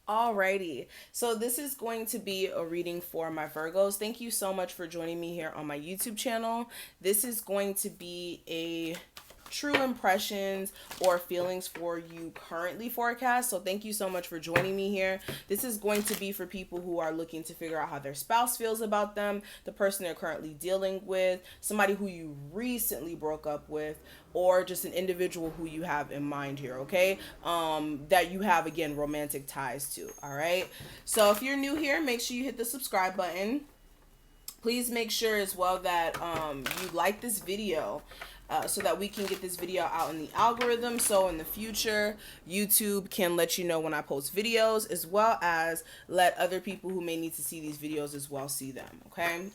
Alrighty, so this is going to be a reading for my Virgos. Thank you so much for joining me here on my YouTube channel. This is going to be a true impressions or feelings for you currently forecast. So thank you so much for joining me here. This is going to be for people who are looking to figure out how their spouse feels about them, the person they're currently dealing with, somebody who you recently broke up with, or just an individual who you have in mind here, okay? That you have, again, romantic ties to, all right? So if you're new here, make sure you hit the subscribe button. Please make sure as well that you like this video, so that we can get this video out in the algorithm, so in the future YouTube can let you know when I post videos, as well as let other people who may need to see these videos as well see them, okay?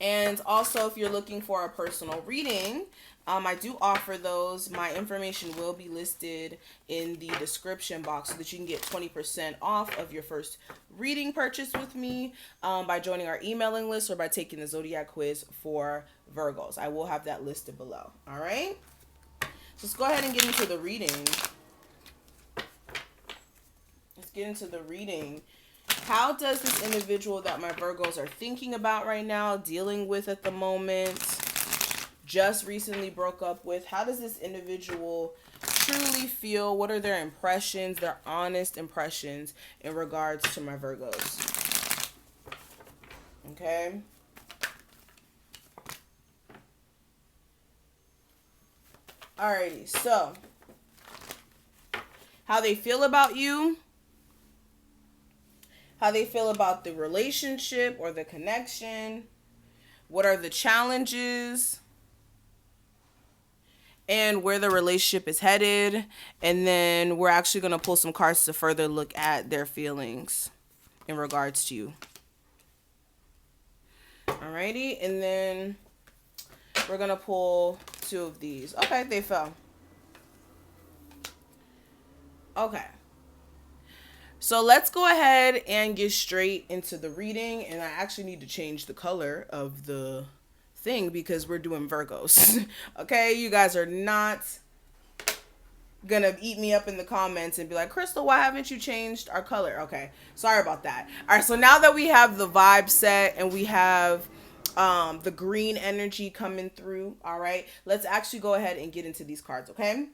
And also, if you're looking for a personal reading, I do offer those. My information will be listed in the description box so that you can get 20% off of your first reading purchase with me, by joining our emailing list or by taking the zodiac quiz for Virgos. I will have that listed below. All right. So let's go ahead and get into the reading. Let's get into the reading. How does this individual that my Virgos are thinking about right now, dealing with at the moment, just recently broke up with, how does this individual truly feel? What are their impressions, their honest impressions in regards to my Virgos? Okay. Alrighty, so how they feel about you, how they feel about the relationship or the connection, what are the challenges, and where the relationship is headed. And then we're actually going to pull some cards to further look at their feelings in regards to you. Alrighty, and then we're going to pull two of these. Okay, they fell. Okay. So let's go ahead and get straight into the reading. And I actually need to change the color of the thing because we're doing Virgos. Okay, you guys are not gonna eat me up in the comments and be like, Crystal, why haven't you changed our color? Okay, sorry about that. All right, so now that we have the vibe set and we have the green energy coming through, all right, let's actually go ahead and get into these cards. Okay,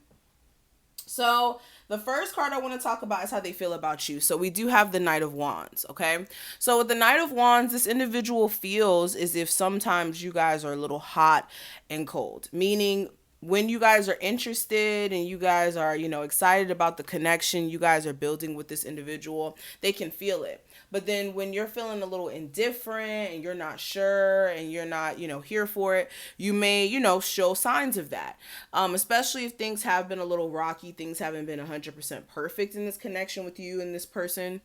so the first card I want to talk about is how they feel about you. So we do have the Knight of Wands, okay? So with the Knight of Wands, this individual feels as if sometimes you guys are a little hot and cold, meaning when you guys are interested and you guys are, excited about the connection you guys are building with this individual, they can feel it. But then when you're feeling a little indifferent and you're not sure and you're not, here for it, you may, show signs of that. Especially if things have been a little rocky, things haven't been 100% perfect in this connection with you and this person.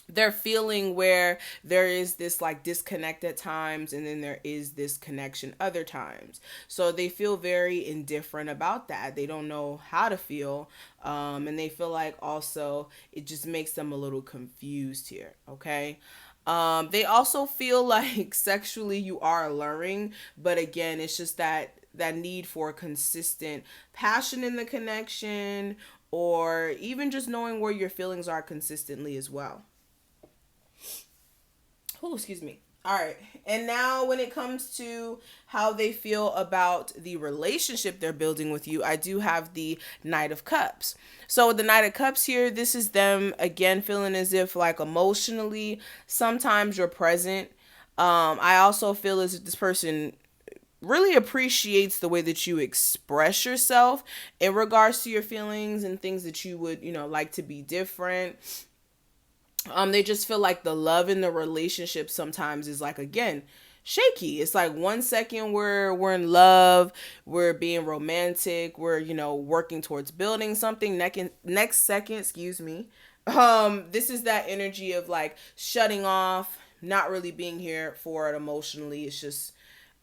They're feeling where there is this like disconnect at times, and then there is this connection other times. So they feel very indifferent about that. They don't know how to feel. And they feel like also it just makes them a little confused here. Okay. They also feel like sexually you are alluring, but again, it's just that need for consistent passion in the connection, or even just knowing where your feelings are consistently as well. Oh, excuse me. All right. And now when it comes to how they feel about the relationship they're building with you, I do have the Knight of Cups. So with the Knight of Cups here, this is them again feeling as if like emotionally, sometimes you're present. I also feel as if this person really appreciates the way that you express yourself in regards to your feelings and things that you would, like to be different. They just feel like the love in the relationship sometimes is like, again, shaky. It's like 1 second we're in love, we're being romantic, we're, working towards building something. Next second, excuse me. This is that energy of like shutting off, not really being here for it emotionally. It's just,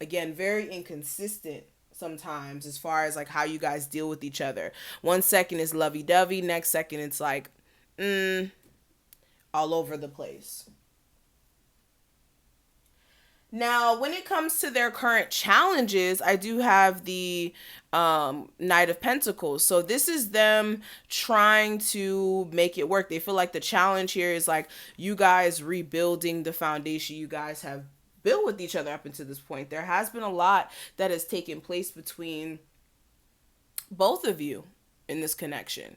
again, very inconsistent sometimes as far as like how you guys deal with each other. 1 second is lovey-dovey, next second it's like, all over the place. Now, when it comes to their current challenges, I do have the Knight of Pentacles. So this is them trying to make it work. They feel like the challenge here is like you guys rebuilding the foundation you guys have built with each other up until this point. There has been a lot that has taken place between both of you in this connection.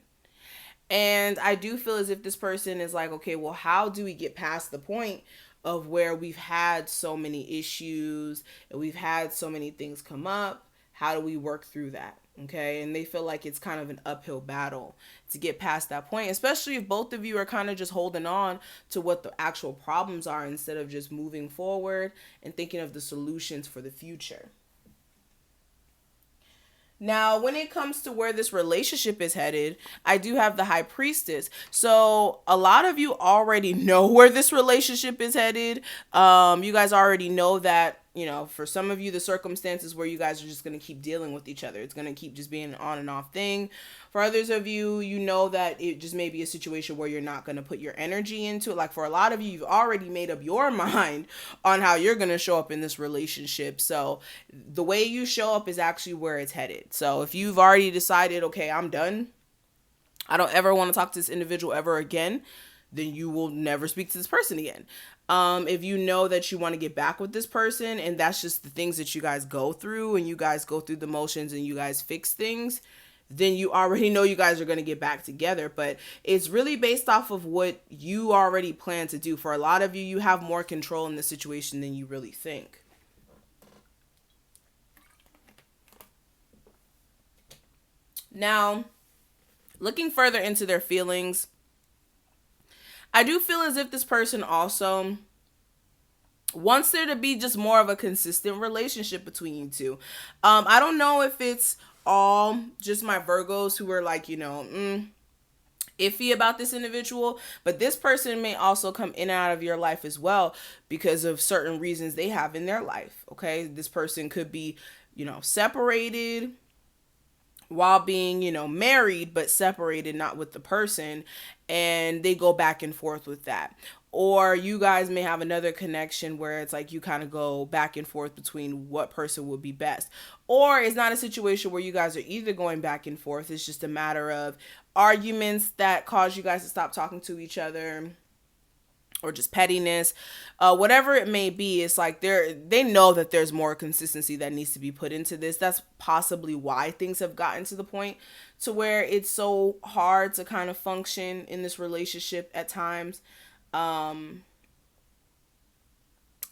And I do feel as if this person is like, okay, well, how do we get past the point of where we've had so many issues and we've had so many things come up? How do we work through that? Okay. And they feel like it's kind of an uphill battle to get past that point, especially if both of you are kind of just holding on to what the actual problems are instead of just moving forward and thinking of the solutions for the future. Now, when it comes to where this relationship is headed, I do have the High Priestess. So, a lot of you already know where this relationship is headed. You guys already know that, for some of you, the circumstances where you guys are just going to keep dealing with each other. It's going to keep just being an on and off thing. For others of you, you know that it just may be a situation where you're not going to put your energy into it. Like for a lot of you, you've already made up your mind on how you're going to show up in this relationship. So the way you show up is actually where it's headed. So if you've already decided, okay, I'm done, I don't ever want to talk to this individual ever again, then you will never speak to this person again. If you know that you want to get back with this person and that's just the things that you guys go through and you guys go through the motions and you guys fix things, then you already know you guys are going to get back together. But it's really based off of what you already plan to do. For a lot of you, you have more control in the situation than you really think. Now, looking further into their feelings, I do feel as if this person also wants there to be just more of a consistent relationship between you two. I don't know if it's all just my Virgos who are like, iffy about this individual, but this person may also come in and out of your life as well because of certain reasons they have in their life. Okay. This person could be, separated while being, married, but separated, not with the person. And they go back and forth with that. Or you guys may have another connection where it's like you kind of go back and forth between what person would be best. Or it's not a situation where you guys are either going back and forth. It's just a matter of arguments that cause you guys to stop talking to each other, or just pettiness, whatever it may be. It's like they know that there's more consistency that needs to be put into this. That's possibly why things have gotten to the point to where it's so hard to kind of function in this relationship at times. And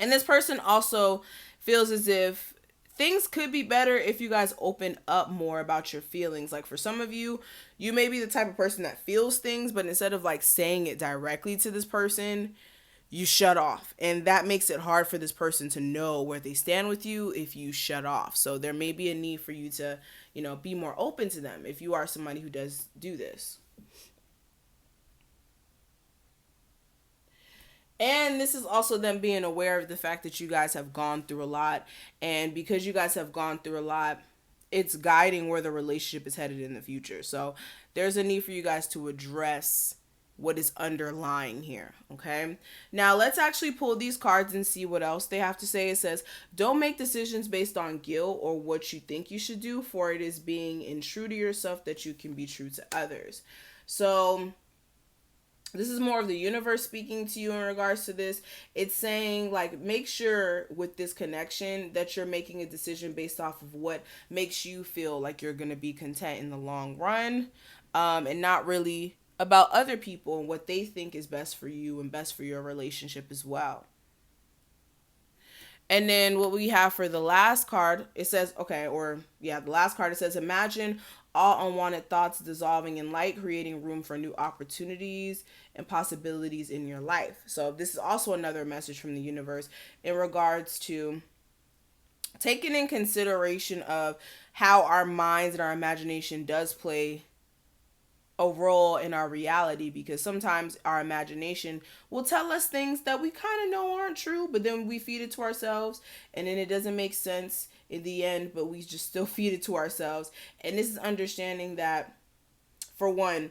this person also feels as if things could be better if you guys open up more about your feelings. Like for some of you, you may be the type of person that feels things, but instead of like saying it directly to this person, you shut off. And that makes it hard for this person to know where they stand with you if you shut off. So there may be a need for you to, be more open to them if you are somebody who does do this. And this is also them being aware of the fact that you guys have gone through a lot. And because you guys have gone through a lot, it's guiding where the relationship is headed in the future. So there's a need for you guys to address what is underlying here. Okay. Now let's actually pull these cards and see what else they have to say. It says, don't make decisions based on guilt or what you think you should do, for it is being true to yourself that you can be true to others. So this is more of the universe speaking to you in regards to this. It's saying like, make sure with this connection that you're making a decision based off of what makes you feel like you're going to be content in the long run, and not really about other people and what they think is best for you and best for your relationship as well. And then what we have for the last card, it says, the last card, it says, imagine all unwanted thoughts dissolving in light, creating room for new opportunities and possibilities in your life. So this is also another message from the universe in regards to taking in consideration of how our minds and our imagination does play a role in our reality, because sometimes our imagination will tell us things that we kind of know aren't true, but then we feed it to ourselves and then it doesn't make sense in the end, but we just still feed it to ourselves. And this is understanding that, for one,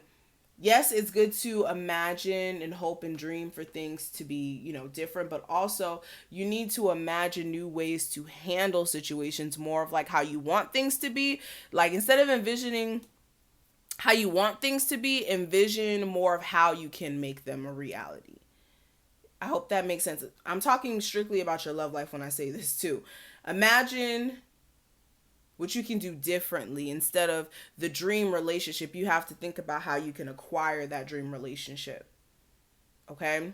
yes, it's good to imagine and hope and dream for things to be, different, but also you need to imagine new ways to handle situations, more of like how you want things to be. Like instead of envisioning how you want things to be, envision more of how you can make them a reality. I hope that makes sense. I'm talking strictly about your love life when I say this too. Imagine what you can do differently. Instead of the dream relationship, you have to think about how you can acquire that dream relationship. Okay?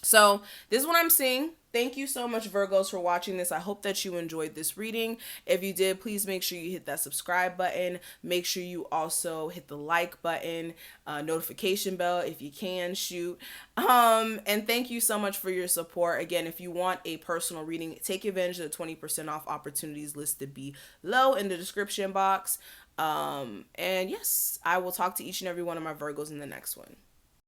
So, this is what I'm seeing. Thank you so much, Virgos, for watching this. I hope that you enjoyed this reading. If you did, please make sure you hit that subscribe button. Make sure you also hit the like button, notification bell if you can, shoot. And thank you so much for your support. Again, if you want a personal reading, take advantage of the 20% off opportunities listed below in the description box. And yes, I will talk to each and every one of my Virgos in the next one.